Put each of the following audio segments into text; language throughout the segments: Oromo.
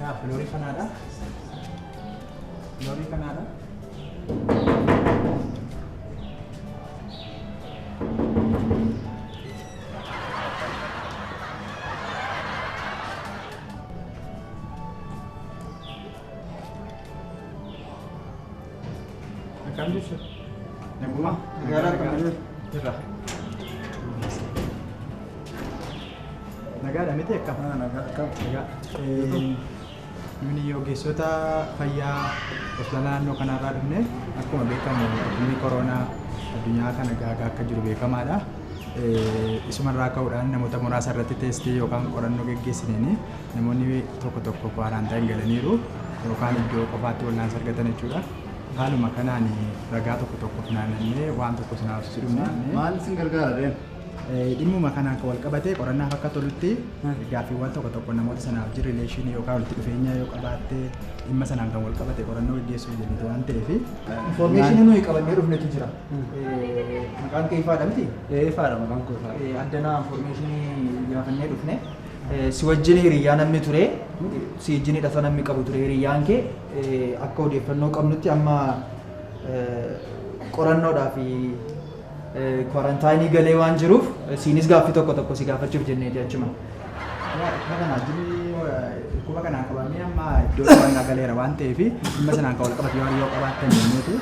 Ya, Lori Kanada. Lori Kanada. Nakam dito. Naguma. Nagara ka dito. Tira. Nagara miti ka. Naga. Mini ogeessota fayyaa osoo naannoo kanarraa dhufne akkuma beekamu dhibeen koronaa addunyaa kana gaagaa akka jiru beekamaadha. Isumarraa ka'uudhaan namoota muraasa irratti teestii yookaan qorannoo geggeessineen namoonni tokko kwaaraantaayiniin galaniiru yookaan iddoo qofaatti wal'aansa argatan jechuudha. Haaluma kanaan ragaa tokko funaannee waan tokko sinaaf sidhumne. Maal isin gargaara deemu? Dhimmuma kanaan kan wal qabate qorannaaf akka tolutti gaaffiiwwan tokko namoota sanaaf jiru rileeshinii yookaan walitti dhufeenya yoo qabaatte dhimma sanaan kan wal qabate qorannoo gaggeessuu jennitu waan ta'eef. Information nuyi qabannee dhufnetu jira. Maqaan kee ifaadha miti? Ifaadha maqaan koo ifaadha. Addanaa information gaafannee dhufne. Si wajjin hiriyaa namni ture, si wajjin hidhata namni qabu ture hiriyyaan kee akka odeeffannoo qabnutti amma qorannoodhaaf kwarantaayinii galee waan jiruuf siinis gaaffii tokko si gaafachuuf jenneeti achuma. Dhukkuba kanaan qabamee amma iddoo qorannaa galeera waan ta'eef dhimma sanaan kan wal qabate yoo qabaattan jenneeti.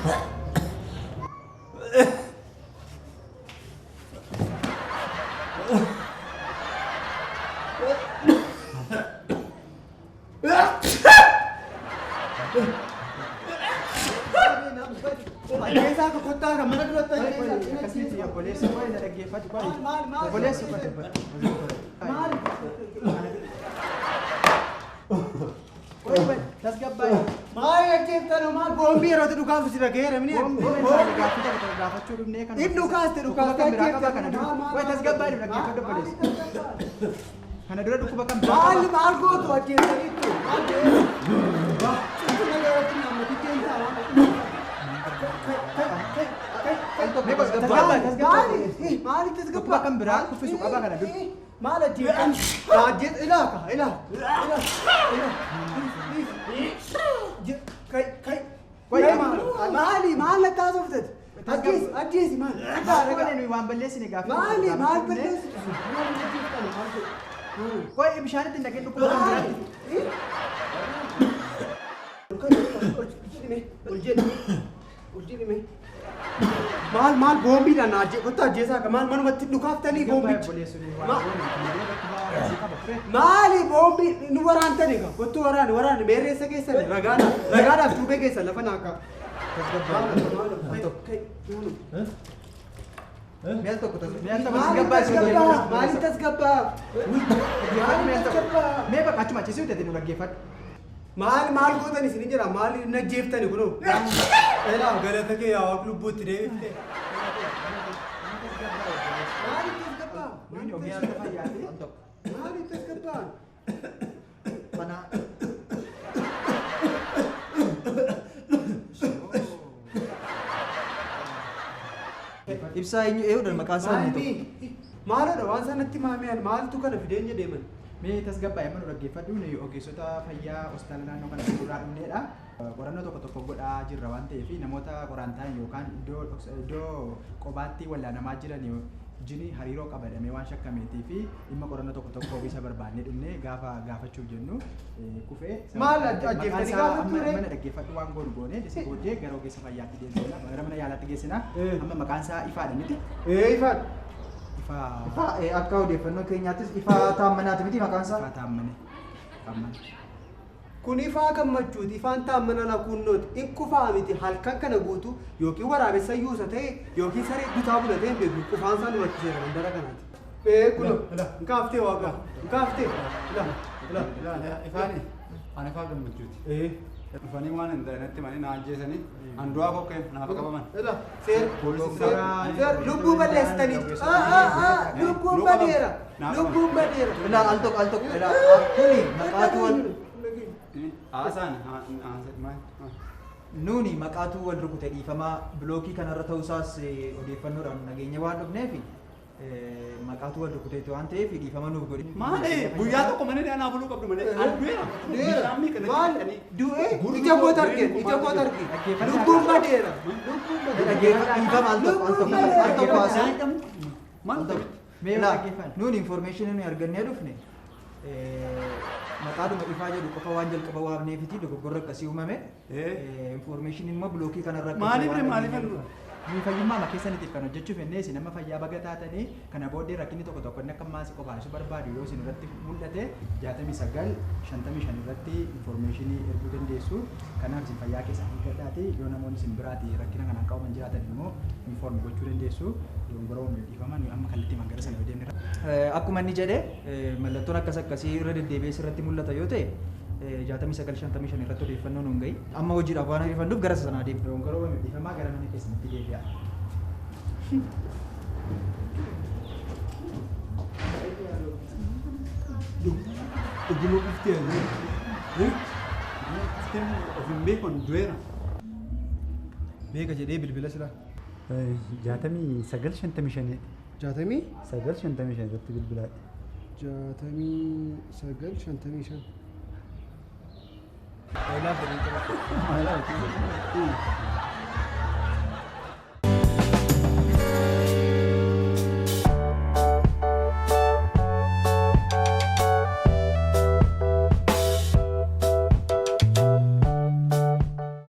Keessa akka kottaa kan mana duratti Akkasitti obboleessi koo isa dhaggeeffatu baay'ee. Obboleessi koo maal? Tasgabbaa'e. maal ajjeeftan maal boombii yeroo dhukaaftu si dhageera mini. Gaafachuu dhufnee kan. Inni dhukaaste dhukaaste ajjeeftan. Way tasgabbaa'e dhaggeeffatu obboleessi. Kana dura dhukkuba kan biraa. Maal gootu ajjeeftaniitu. Maal dhukkuba kan biraa kuffisu qaba kana dura. maal ajjeeftan. Ajjeet ilaaka. Maal taasiftet? Ajjeesi maal? Waan balleessine gaafa. Maal balleessitu? Koi bishaanitti hin dhaqin dhukkuba kan biraatti. Maal boombiidhaan ajjeesaa maal manumatti dhukaaftanii boombichi. Maali boombii nu waraantanii kaa kottu waraane meerreessa keessan ragaadhaaf tuubee keessan lafa naakaa. Maaliin tasgabbaa? Mee bakka achuma achiisuu ta'e nu dhaggeeffadhu. Maal gootan isin jira maal najjeeftani kunoo. Elaa galata kee yaa waaqa lubbuutti deebifte. Maaliin tasgabbaa? Nuyi ogeessa fayyaati. Maaliin tasgabbaa? Mana. Ibsaa eenyudha maqaan isaanii? Maalodha waan sanatti maamiyaan maaltu kana fideenya deeman? Mee tasgabbaa'e mana dhaggeeffadhu nuyi ogeessota fayyaa hospitaala naannoo kana fuuldura dhufneedha. Qorannoo tokko godhaa jirra waan ta'eef namoota qorantaan yookaan iddoo qobaatti wallaanamaa jiran jini hariiroo qabadamee waan shakkameetii fi dhimma qorannoo tokko isa barbaannee dhufnee gaafachuuf jennu kufee. Maal ajjeeftanii gaafachuu mana dhaggeeffadhu waan goone dhisi booddee gara ogeessa fayyaatti geessina gara mana yaalaatti geessina amma maqaan isaa ifaadha miti. Ifaadha. Ifa akka odeeffannoo keenyaattis ifa taammanaati miti maqaan isaa. Ifa taammane. Kun ifaa gammachuuti ifaan taammana la kunnooti in kufaa miti halkan kana guutu yookiin waraabessa yuusa ta'e yookiin saree dutaa bulatee beeku kufaan isaan dubartiseera mandara kanaati. Kuno nkaaftee waaqa nkaaftee Ifaani ani faa gammachuuti. Dhufanii waan hin ta'inatti manii na ajjeesanii handu'aa kokkee naaf qabaman. Seer lubbuu balleessitanii lubbuun badeera lubbuun badeera. Ilaa al tokko kuni maqaatu wal Haasaan nuuni maqaatu wal rukute dhiifamaa bilookii kanarra ta'uusaas odeeffannoodhaan nageenya waan dhufneef maqaatu wal rukute waan ta'eef dhiifama nuuf godhe. maali guyyaa tokko malee anaa buluu qabdu malee du'eera. Maal du'ee ija koota arge lubbuun badeera lubbuun badeera. Dhiifama al tokko haasa'u. Maal Nuuni information nuyi argannee dhufne maqaadhuma ifaa jedhu qofa waan jalqaba waamneefiti dogoggorra akkasii uumame information immoo bilookii kanarra maaliif fayyummaa keessaniitiif kan hojjechuuf ennee isin amma fayyaa baga taatanii kana booddee rakkinni tokko tokko inni akka maasii qophaa'essu barbaadu yoo isin irratti mul'ate 6955 irratti informationii erguu dandeessu. Kanaaf isin fayyaa keessan eeggadhaati yoo namoonni isin biraati rakkina kanaan qabaman jiraatan immoo inform gochuu dandeessu. Dogongora uumee dhiifaman amma kallattii magara sana yoo deemne. Akkuma inni jedhe mallattoon akkasii irra deddeebi'ee irratti mul'ata yoo ta'e 6955 irratti odeeffannoo nuun gahi. Amma hojiidhaaf waan ariifannuuf gara sanaa deemu. Dogongora uumee dhiifamaa gara mana keessanitti deebi'a. Ogummaa dhuftee ofiin beekon du'eera. Meeqa jedhee bilbila sila 6955 69 irratti bilbilaa. 69 55. Maalaaf